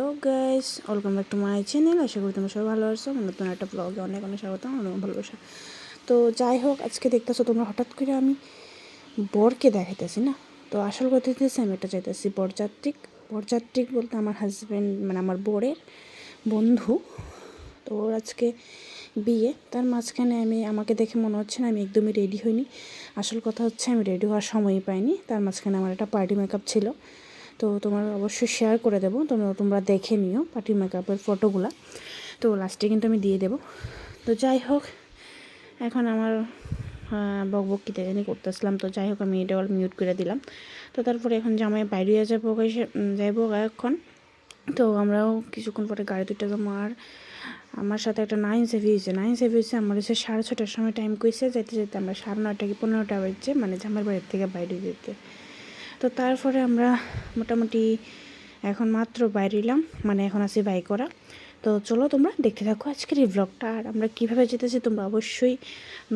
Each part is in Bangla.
Hello guys, welcome back to my channel. আশা করি তোমরা সবাই ভালো আছো। নতুন একটা ব্লগে অনেক অনেক স্বাগতম, অনেক ভালোবাসা। তো যাই হোক, আজকে দেখতেছো তোমরা হঠাৎ করে আমি বরকে দেখাইতেছি না। তো আসল কথা হচ্ছে আমি এটা চাইতেছি বরযাত্রিক বলতে আমার হাজব্যান্ড, মানে আমার বরের বন্ধু। তো ওর আজকে বিয়ে, তার মাঝখানে আমাকে দেখে মনে হচ্ছে না আমি একদমই রেডি হইনি। আসল কথা হচ্ছে আমি রেডি হওয়ার সময়ই পাইনি। তার মাঝখানে আমার একটা পার্টি মেকআপ ছিল, তো তোমার অবশ্যই শেয়ার করে দেবো, তোমরা দেখে নিও পার্টি মেকআপের ফটোগুলো। তো লাস্টে কিন্তু আমি দিয়ে দেবো। তো যাই হোক, এখন আমার বকবক কী জানি করতেছিলাম। তো যাই হোক, আমি এটা মিউট করে দিলাম। তো তারপরে এখন জামাই বাইরে যাইব এখন। তো আমরাও কিছুক্ষণ পরে গাড়ি দুটো যাবো। আর আমার সাথে একটা নাইন সেভি হয়েছে আমার হচ্ছে 6:30টার সময় টাইম কইছে যেতে যেতে আমরা 9:30 কি 15টা বাজছে, মানে জামার বাড়ির থেকে বাইরে যেতে। তো তারপরে আমরা মোটামুটি এখন মাত্র বাইরে এলাম, মানে এখন আছি বাই করা। তো চলো তোমরা দেখতে থাকো আজকের এই ব্লগটা। আর আমরা কীভাবে যেতেছি তোমরা অবশ্যই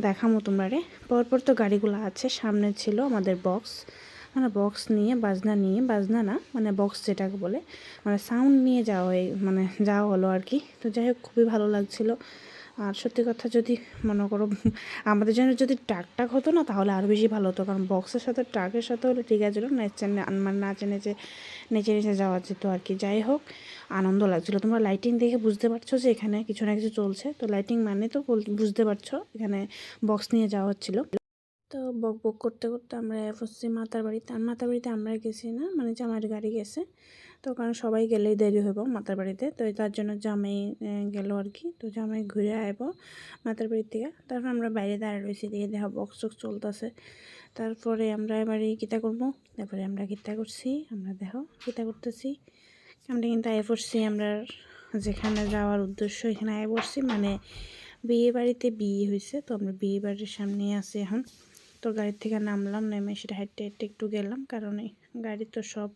দেখামো তোমরা রে। পরপর তো গাড়িগুলো আছে, সামনে ছিল আমাদের বক্স, মানে বক্স নিয়ে বাজনা না, মানে বক্স যেটাকে বলে, মানে সাউন্ড নিয়ে যাওয়া হলো আর কি। তো যাই হোক, খুবই ভালো লাগছিলো। আর সত্যি কথা, যদি মনে করো আমাদের জন্য যদি ট্রাক হতো না, তাহলে আরও বেশি ভালো হতো। কারণ বক্সের সাথে ট্রাকের সাথে হলে ঠিক আছে, নাচে নেচে যাওয়া যেত আর কি। যাই হোক, আনন্দ লাগছিলো। তোমরা লাইটিং দেখে বুঝতে পারছো যে এখানে কিছু না কিছু চলছে। তো লাইটিং মানে তো বুঝতে পারছো এখানে বক্স নিয়ে যাওয়া হচ্ছিলো। তো বক করতে করতে আমরা পড়ছি মাতার বাড়িতে। আর মাতার বাড়িতে আমরা গেছি না, মানে জামাইয়ের গাড়ি গেছে। তো কারণ সবাই গেলেই দেরি হইব মাতার বাড়িতে, তো তার জন্য জামাই গেল আর কি। তো জামাই ঘুরে আইব মাতার বাড়ির থেকে। তারপর আমরা বাইরে দাঁড়িয়ে রয়েছি, দিয়ে দেখা বক্স চলতেছে। তারপরে আমরা এবারে কিতা করবো, তারপরে আমরা কিতা করছি, আমরা দেখো কিতা করতেছি। আমরা কিন্তু আয় পড়ছি, আমরা যেখানে যাওয়ার উদ্দেশ্য এখানে আয় পড়ছি, মানে বিয়ে বাড়িতে বিয়ে হয়েছে। তো আমরা বিয়ে বাড়ির সামনে আছি এখন। তো গাড়ির থেকে নামলাম, নেমে সেটা হাঁটতে একটু গেলাম, কারণ এই গাড়ি তো সব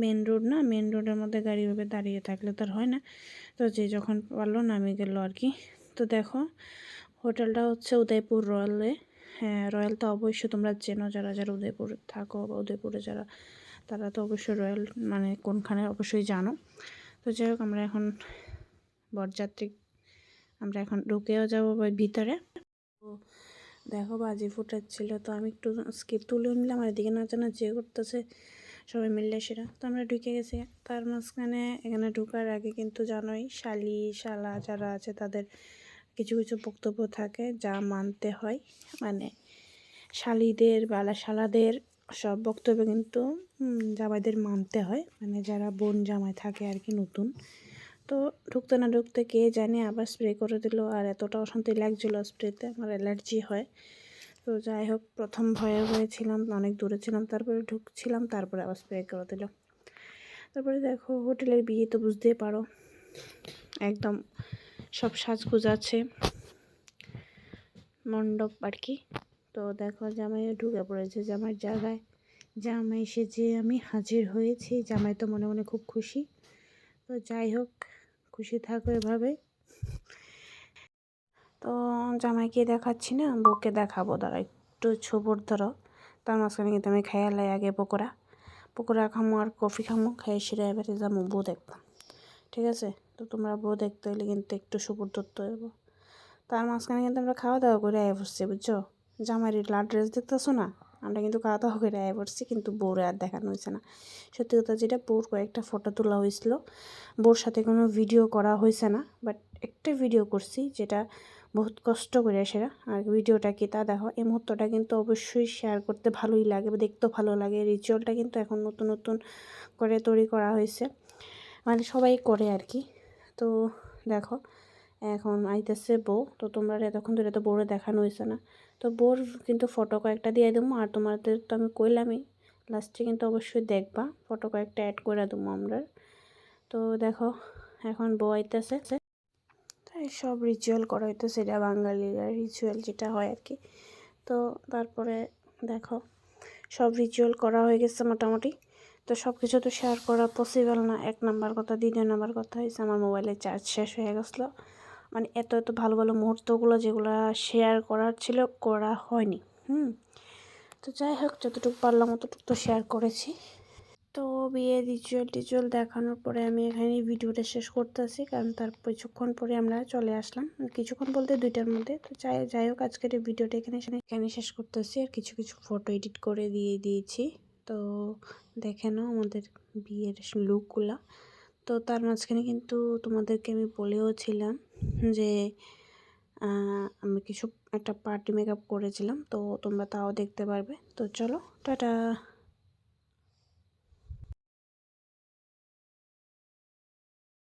মেন রোড না, মেন রোডের মধ্যে গাড়িভাবে দাঁড়িয়ে থাকলে তো আর হয় না। তো যে যখন পারলো নামে গেল আর কি। তো দেখো, হোটেলটা হচ্ছে উদয়পুর রয়্যালে। হ্যাঁ, রয়্যাল তো অবশ্যই তোমরা চেনো, যারা যারা উদয়পুরে থাকো বা উদয়পুরে যারা, তারা তো অবশ্যই রয়্যাল মানে কোনখানে অবশ্যই জানো। তো যাই হোক, আমরা এখন বরযাত্রী, আমরা এখন ঢুকেও যাবো ভিতরে। তো দেখো, বাজি ফুটাচ্ছিল, তো আমি একটু স্কিপ তুলে নিলাম। আর এদিকে নাচানাচি করতেছে সবাই মিললে সেটা। তো আমরা ঢুকে গেছি। তার মাঝখানে এখানে ঢোকার আগে কিন্তু জানোই, শালা যারা আছে তাদের কিছু কিছু বক্তব্য থাকে যা মানতে হয়। মানে শালাদের সব বক্তব্য কিন্তু জামাইদের মানতে হয়, মানে যারা বোন জামাই থাকে আর কি নতুন। তো ঢুকতে না ঢুকতে কে জানে আবার স্প্রে করে দিল। আর এতটা অশান্তি লাগছিলো স্প্রেতে, আমার অ্যালার্জি হয়। তো যাই হোক, প্রথম ভয়ে ছিলাম, অনেক দূরে ছিলাম, তারপরে ঢুকছিলাম, তারপরে আবার স্প্রে করে দিল। তারপরে দেখো, হোটেলের বিয়ে তো বুঝতেই পারো, একদম সব সাজগুজ আছে, মণ্ডপ আর কি। তো দেখো, জামাইও ঢুকে পড়েছে জামাইয়ের জায়গায়। জামাই সেজে আমি হাজির হয়েছি। জামাই তো মনে মনে খুব খুশি। তো যাই হোক, খুশি থাকো এভাবে। তো জামাইকে দেখাচ্ছি না, বউকে দেখাবো, দাঁড়া একটু ছোবর ধরো। তার মাঝখানে কিন্তু আমি খেয়ালাই আগে পকোড়া খামো আর কফি খামো, খেয়ে সেরে এবারে যাবো বউ দেখতাম। ঠিক আছে? তো তোমরা বউ দেখতে হলে কিন্তু একটু সবুর ধরতে হইব। তার মাঝখানে কিন্তু আমরা খাওয়া দাওয়া করে আয় পড়ছি, বুঝছো? জামাইয়ের লাল ড্রেস দেখতেছো না, আমরা কিন্তু খাওয়া দাওয়া করে আয় পড়ছি, কিন্তু বউরে আর দেখানো হয়েছে না। সত্যি কথা যেটা, বউর কয়েকটা ফটো তোলা হয়েছিল, বউর সাথে কোনো ভিডিও করা হয়েছে না। বাট একটা ভিডিও করছি, যেটা বহুত কষ্ট করে সেটা। আর ভিডিওটা কি তা দেখো, এই মুহূর্তটা কিন্তু অবশ্যই শেয়ার করতে ভালোই লাগে, বা দেখতেও ভালো লাগে। রিচুয়ালটা কিন্তু এখন নতুন নতুন করে তৈরি করা হয়েছে, মানে সবাই করে আর কি। তো দেখো, এখন আইতেছে বউ। তো তোমরা এতক্ষণ ধরে তো বউরে দেখানো হয়েছে না, তো বউর কিন্তু ফটো কয়েকটা দিয়ে দেবো। আর তোমাদের তো আমি কইলামই, লাস্টে কিন্তু অবশ্যই দেখবা, ফটো কয়েকটা অ্যাড করে দেবো আমরা। তো দেখো, এখন বউ আইতেছে, তাই সব রিচুয়াল করা হইতেছে, এটা বাঙালিরা রিচুয়াল যেটা হয় আর কি। তো তারপরে দেখো, সব রিচুয়াল করা হয়ে গেছে মোটামুটি। তো সব কিছু তো শেয়ার করা পসিবল না। 1 নাম্বার কথা, 2 নাম্বার কথা হয়েছে আমার মোবাইলে চার্জ শেষ হয়ে গেছিলো। মানে এত ভালো ভালো মুহূর্তগুলো যেগুলো শেয়ার করার ছিল, করা হয়নি। তো যাই হোক, যতটুকু পারলাম অতটুকু তো শেয়ার করেছি। তো বিয়ে রিচুয়াল দেখানোর পরে আমি এখানে ভিডিওটা শেষ করতেছি, কারণ তার কিছুক্ষণ পরে আমরা চলে আসলাম, কিছুক্ষণ বলতে 2টার মধ্যে। তো যাই হোক আজকের এই ভিডিওটা এখানে শেষ করতেছি। আর কিছু ফটো এডিট করে দিয়েছি। তো দেখে নাও আমাদের বিয়ের লুকগুলা। তো তার মাঝখানে কিন্তু তোমাদেরকে আমি বলেও ছিলাম যে আমি একটা পার্টি মেকআপ করেছিলাম, তো তোমরা তাও দেখতে পারবে। তো চলো টাটা।